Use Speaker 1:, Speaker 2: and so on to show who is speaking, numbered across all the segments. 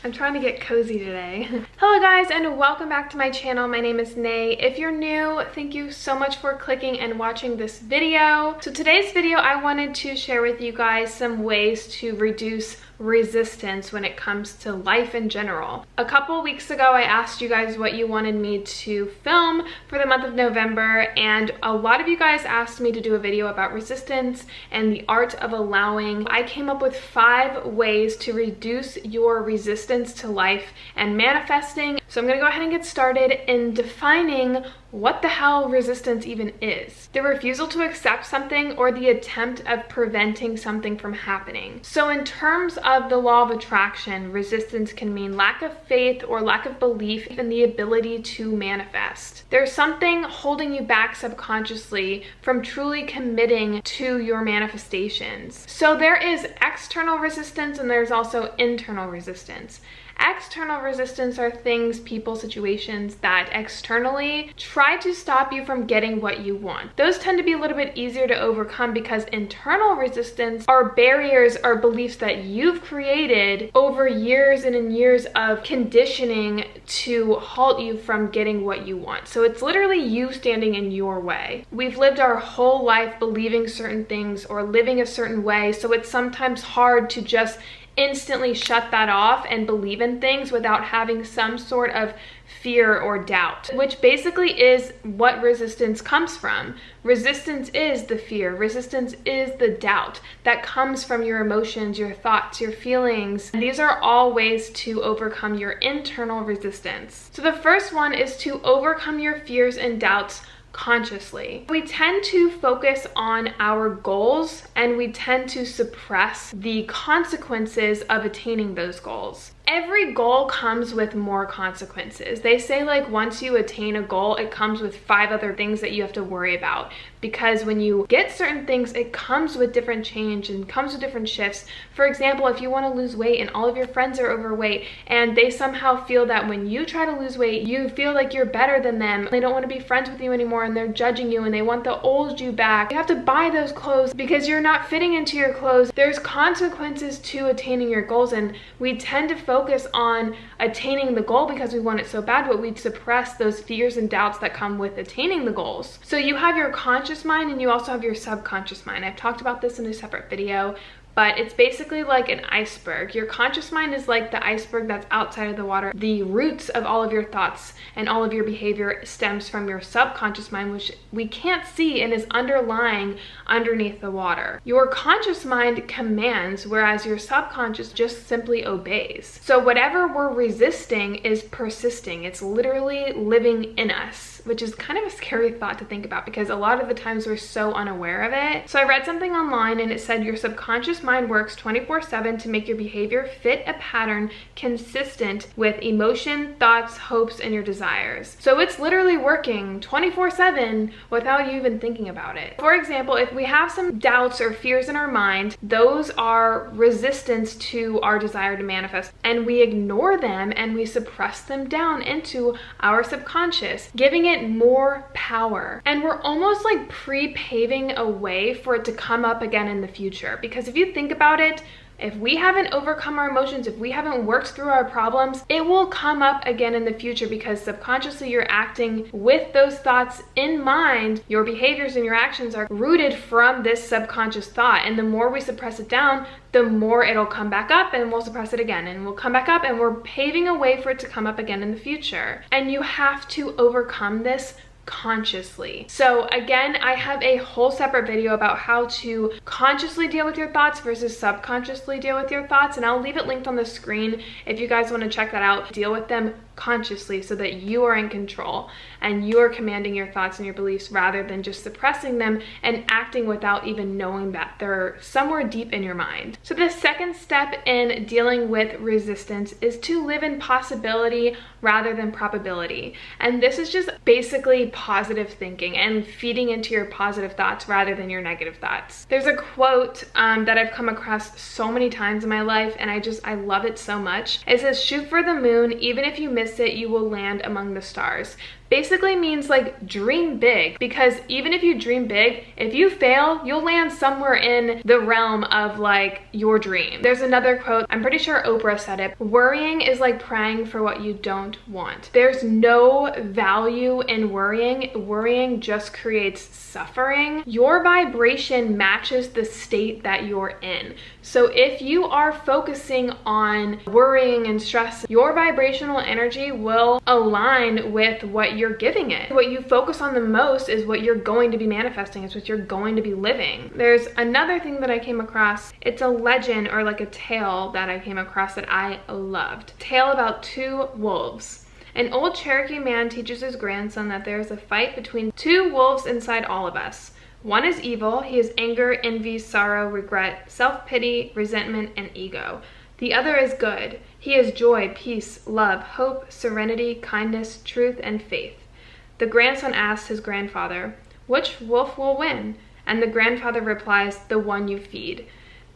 Speaker 1: I'm trying to get cozy today. Hello guys, and welcome back to my channel. My name is Renee. If you're new, thank you so much for clicking and watching this video. So today's video, I wanted to share with you guys some ways to reduce resistance when it comes to life in general. A couple weeks ago, I asked you guys what you wanted me to film for the month of November, and a lot of you guys asked me to do a video about resistance and the art of allowing. I came up with 5 ways to reduce your resistance to life and manifesting. So I'm gonna go ahead and get started in defining what the hell resistance even is. The refusal to accept something or the attempt of preventing something from happening. So in terms of the law of attraction, resistance can mean lack of faith or lack of belief in the ability to manifest. There's something holding you back subconsciously from truly committing to your manifestations. So there is external resistance and there's also internal resistance. External resistance are things, people, situations that externally try to stop you from getting what you want. Those tend to be a little bit easier to overcome because internal resistance are barriers or beliefs that you've created over years and years of conditioning to halt you from getting what you want. So it's literally you standing in your way. We've lived our whole life believing certain things or living a certain way, so it's sometimes hard to just instantly shut that off and believe in things without having some sort of fear or doubt, which basically is what resistance comes from. Resistance is the fear. Resistance is the doubt that comes from your emotions, your thoughts, your feelings. And these are all ways to overcome your internal resistance. So the first one is to overcome your fears and doubts consciously. We tend to focus on our goals and we tend to suppress the consequences of attaining those goals. Every goal comes with more consequences. They say like once you attain a goal, it comes with 5 other things that you have to worry about, because when you get certain things, it comes with different change and comes with different shifts. For example, if you want to lose weight and all of your friends are overweight and they somehow feel that when you try to lose weight, you feel like you're better than them. They don't want to be friends with you anymore and they're judging you and they want the old you back. You have to buy those clothes because you're not fitting into your clothes. There's consequences to attaining your goals, and we tend to focus on attaining the goal because we want it so bad, but we suppress those fears and doubts that come with attaining the goals. So you have your conscious mind and you also have your subconscious mind. I've talked about this in a separate video, but it's basically like an iceberg. Your conscious mind is like the iceberg that's outside of the water. The roots of all of your thoughts and all of your behavior stems from your subconscious mind, which we can't see and is underlying underneath the water. Your conscious mind commands, whereas your subconscious just simply obeys. So whatever we're resisting is persisting. It's literally living in us, which is kind of a scary thought to think about because a lot of the times we're so unaware of it. So I read something online and it said your subconscious mind works 24/7 to make your behavior fit a pattern consistent with emotion, thoughts, hopes, and your desires. So it's literally working 24/7 without you even thinking about it. For example, if we have some doubts or fears in our mind, those are resistance to our desire to manifest, and we ignore them and we suppress them down into our subconscious, giving it more power. And we're almost like pre-paving a way for it to come up again in the future, because if you think about it, if we haven't overcome our emotions, if we haven't worked through our problems, it will come up again in the future because subconsciously you're acting with those thoughts in mind. Your behaviors and your actions are rooted from this subconscious thought. And the more we suppress it down, the more it'll come back up, and we'll suppress it again and we'll come back up, and we're paving a way for it to come up again in the future. And you have to overcome this consciously. So again, I have a whole separate video about how to consciously deal with your thoughts versus subconsciously deal with your thoughts, and I'll leave it linked on the screen if you guys want to check that out. Deal with them consciously so that you are in control and you are commanding your thoughts and your beliefs rather than just suppressing them and acting without even knowing that they're somewhere deep in your mind. So the second step in dealing with resistance is to live in possibility rather than probability. And this is just basically positive thinking and feeding into your positive thoughts rather than your negative thoughts. There's a quote that I've come across so many times in my life, and I love it so much. It says, "Shoot for the moon, even if you miss it, you will land among the stars." basically means like dream big, because even if you dream big, if you fail, you'll land somewhere in the realm of like your dream. There's another quote, I'm pretty sure Oprah said it, worrying is like praying for what you don't want. There's no value in worrying. Worrying just creates suffering. Your vibration matches the state that you're in. So if you are focusing on worrying and stress, your vibrational energy will align with what you're giving it. What you focus on the most is what you're going to be manifesting. It's what you're going to be living. There's another thing that I came across. It's a legend or like a tale that I came across that I loved. Tale about two wolves. An old Cherokee man teaches his grandson that there is a fight between two wolves inside all of us. One is evil. He is anger, envy, sorrow, regret, self-pity, resentment, and ego. The other is good. He is joy, peace, love, hope, serenity, kindness, truth, and faith. The grandson asks his grandfather, which wolf will win? And the grandfather replies, the one you feed.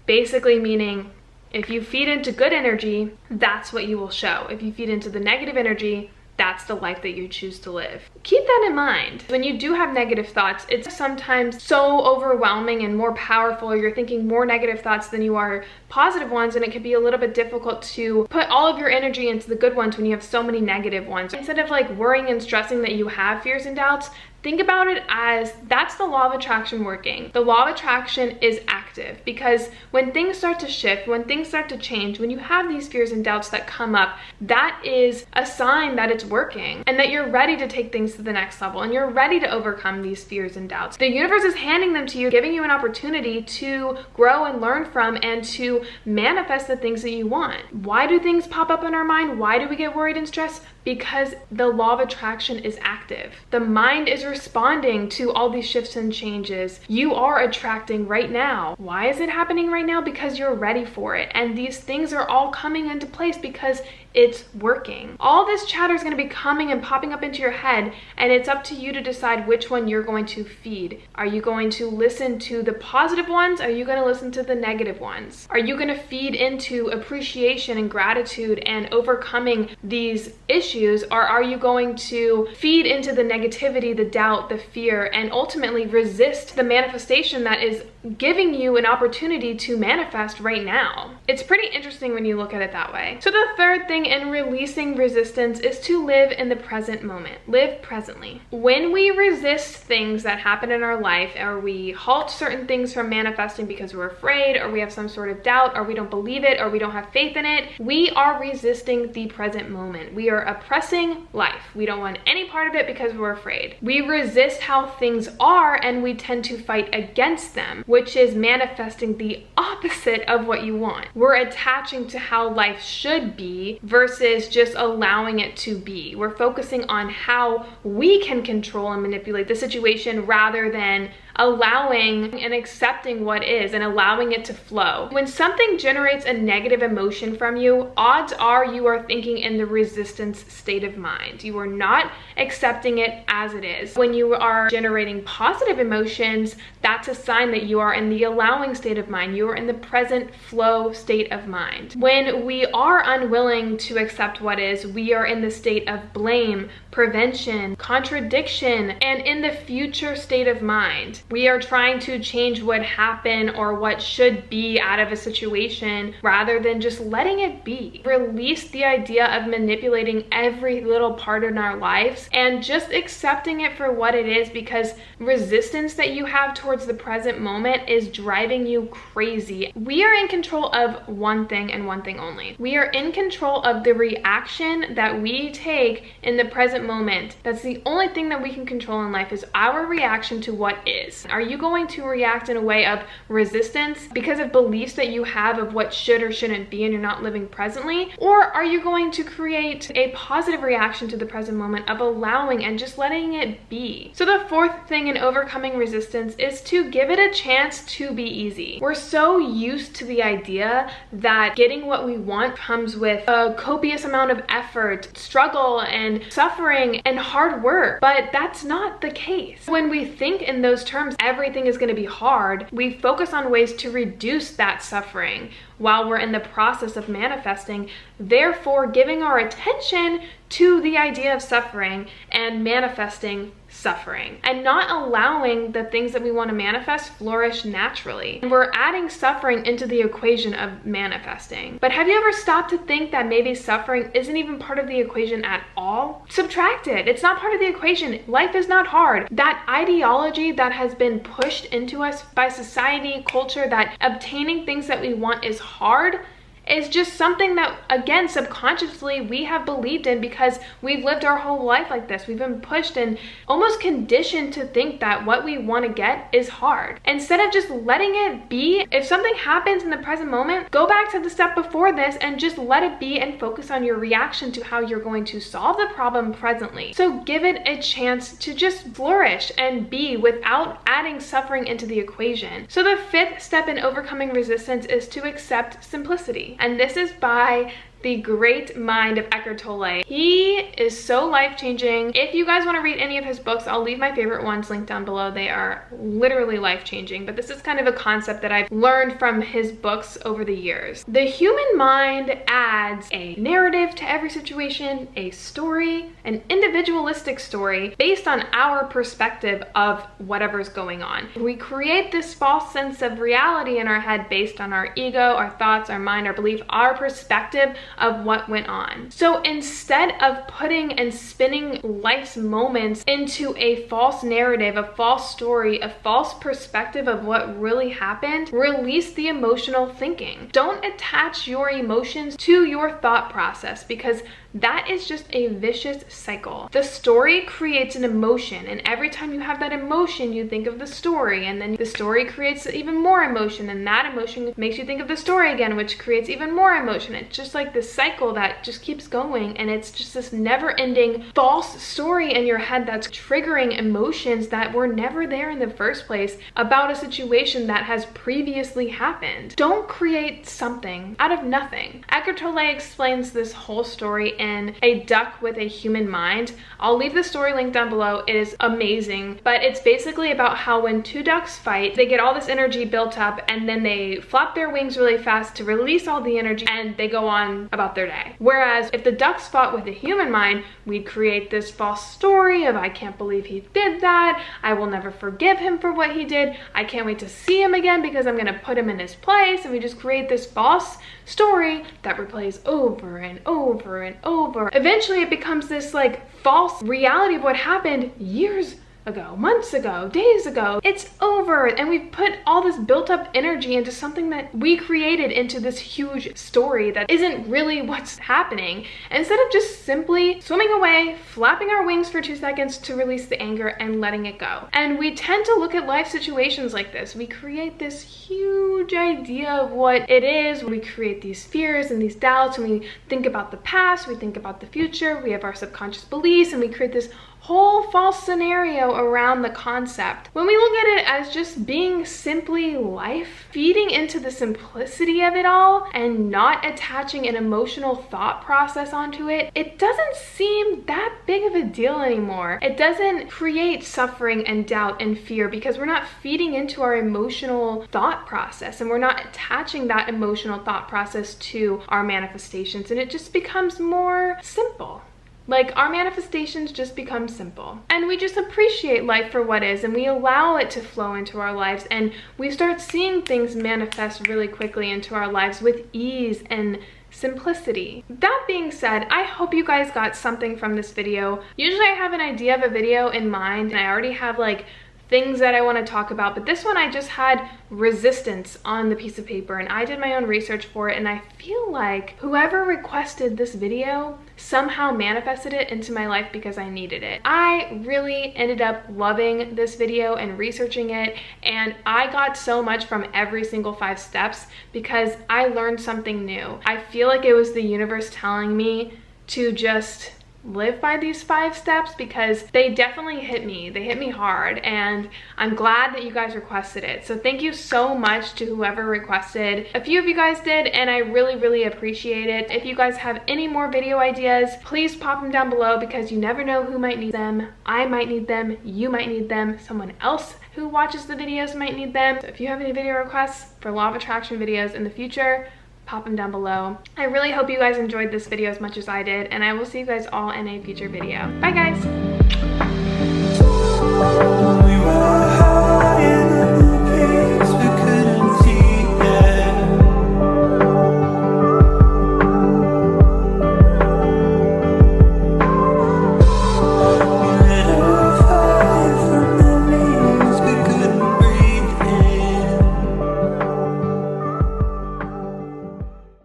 Speaker 1: Basically meaning, if you feed into good energy, that's what you will show. If you feed into the negative energy, that's the life that you choose to live. Keep that in mind. When you do have negative thoughts, it's sometimes so overwhelming and more powerful. You're thinking more negative thoughts than you are positive ones, and it can be a little bit difficult to put all of your energy into the good ones when you have so many negative ones. Instead of like worrying and stressing that you have fears and doubts, think about it as that's the law of attraction working. The law of attraction is active, because when things start to shift, when things start to change, when you have these fears and doubts that come up, that is a sign that it's working and that you're ready to take things to the next level and you're ready to overcome these fears and doubts. The universe is handing them to you, giving you an opportunity to grow and learn from and to manifest the things that you want. Why do things pop up in our mind? Why do we get worried and stressed? Because the law of attraction is active. The mind is responding to all these shifts and changes. You are attracting right now. Why is it happening right now? Because you're ready for it. And these things are all coming into place because it's working. All this chatter is going to be coming and popping up into your head, and it's up to you to decide which one you're going to feed. Are you going to listen to the positive ones? Are you going to listen to the negative ones? Are you going to feed into appreciation and gratitude and overcoming these issues, or are you going to feed into the negativity, the doubt, the fear, and ultimately resist the manifestation that is giving you an opportunity to manifest right now? It's pretty interesting when you look at it that way. So the third thing in releasing resistance is to live in the present moment. Live presently. When we resist things that happen in our life, or we halt certain things from manifesting because we're afraid, or we have some sort of doubt, or we don't believe it, or we don't have faith in it, we are resisting the present moment. We are oppressing life. We don't want any part of it because we're afraid. We resist how things are, and we tend to fight against them, which is manifesting the opposite of what you want. We're attaching to how life should be versus just allowing it to be. We're focusing on how we can control and manipulate the situation rather than allowing and accepting what is and allowing it to flow. When something generates a negative emotion from you, odds are you are thinking in the resistance state of mind. You are not accepting it as it is. When you are generating positive emotions, that's a sign that you are in the allowing state of mind. You are in the present flow state of mind. When we are unwilling to accept what is, we are in the state of blame, prevention, contradiction, and in the future state of mind. We are trying to change what happened or what should be out of a situation rather than just letting it be. Release the idea of manipulating every little part in our lives and just accepting it for what it is, because resistance that you have towards the present moment is driving you crazy. We are in control of one thing and one thing only. We are in control of the reaction that we take in the present moment. That's the only thing that we can control in life, is our reaction to what is. Are you going to react in a way of resistance because of beliefs that you have of what should or shouldn't be and you're not living presently? Or are you going to create a positive reaction to the present moment of allowing and just letting it be? So the fourth thing in overcoming resistance is to give it a chance to be easy. We're so used to the idea that getting what we want comes with a copious amount of effort, struggle, and suffering and hard work, but that's not the case. When we think in those terms, everything is going to be hard, we focus on ways to reduce that suffering while we're in the process of manifesting, therefore giving our attention to the idea of suffering and manifesting suffering, and not allowing the things that we want to manifest flourish naturally. And we're adding suffering into the equation of manifesting. But have you ever stopped to think that maybe suffering isn't even part of the equation at all? Subtract it. It's not part of the equation. Life is not hard. That ideology that has been pushed into us by society, culture, that obtaining things that we want is hard, is just something that, again, subconsciously we have believed in because we've lived our whole life like this. We've been pushed and almost conditioned to think that what we want to get is hard. Instead of just letting it be, if something happens in the present moment, go back to the step before this and just let it be and focus on your reaction to how you're going to solve the problem presently. So give it a chance to just flourish and be without adding suffering into the equation. So the fifth step in overcoming resistance is to accept simplicity. And this is by the great mind of Eckhart Tolle. He is so life-changing. If you guys want to read any of his books, I'll leave my favorite ones linked down below. They are literally life-changing, but this is kind of a concept that I've learned from his books over the years. The human mind adds a narrative to every situation, a story, an individualistic story based on our perspective of whatever's going on. We create this false sense of reality in our head based on our ego, our thoughts, our mind, our belief, our perspective of what went on. So instead of putting and spinning life's moments into a false narrative, a false story, a false perspective of what really happened, release the emotional thinking. Don't attach your emotions to your thought process, because that is just a vicious cycle. The story creates an emotion, and every time you have that emotion, you think of the story, and then the story creates even more emotion, and that emotion makes you think of the story again, which creates even more emotion. It's just like this cycle that just keeps going, and it's just this never-ending false story in your head that's triggering emotions that were never there in the first place about a situation that has previously happened. Don't create something out of nothing. Eckhart Tolle explains this whole story in A Duck with a Human Mind. I'll leave the story link down below. It is amazing, but it's basically about how when two ducks fight, they get all this energy built up, and then they flap their wings really fast to release all the energy, and they go on about their day. Whereas if the ducks fought with a human mind, we'd create this false story of, I can't believe he did that, I will never forgive him for what he did, I can't wait to see him again because I'm gonna put him in his place, and we just create this false story that replays over and over and over. Eventually it becomes this like false reality of what happened years ago, months ago, days ago. It's over, and we've put all this built up energy into something that we created into this huge story that isn't really what's happening. And instead of just simply swimming away, flapping our wings for 2 seconds to release the anger and letting it go. And we tend to look at life situations like this. We create this huge idea of what it is. We create these fears and these doubts, and we think about the past, we think about the future, we have our subconscious beliefs, and we create this whole false scenario around the concept. When we look at it as just being simply life, feeding into the simplicity of it all and not attaching an emotional thought process onto it, it doesn't seem that big of a deal anymore. It doesn't create suffering and doubt and fear because we're not feeding into our emotional thought process, and we're not attaching that emotional thought process to our manifestations, and it just becomes more simple. Like, our manifestations just become simple, and we just appreciate life for what is, and we allow it to flow into our lives, and we start seeing things manifest really quickly into our lives with ease and simplicity. That being said, I hope you guys got something from this video. Usually I have an idea of a video in mind, and I already have like things that I want to talk about, but this one I just had resistance on the piece of paper, and I did my own research for it, and I feel like whoever requested this video somehow manifested it into my life because I needed it. I really ended up loving this video and researching it, and I got so much from every single 5 steps because I learned something new. I feel like it was the universe telling me to just live by these 5 steps because they definitely hit me. They hit me hard, and I'm glad that you guys requested it. So thank you so much to whoever requested. A few of you guys did, and I really appreciate it. If you guys have any more video ideas, please pop them down below because you never know who might need them. I might need them, you might need them, someone else who watches the videos might need them. So if you have any video requests for Law of Attraction videos in the future, pop them down below. I really hope you guys enjoyed this video as much as I did, and I will see you guys all in a future video. Bye guys!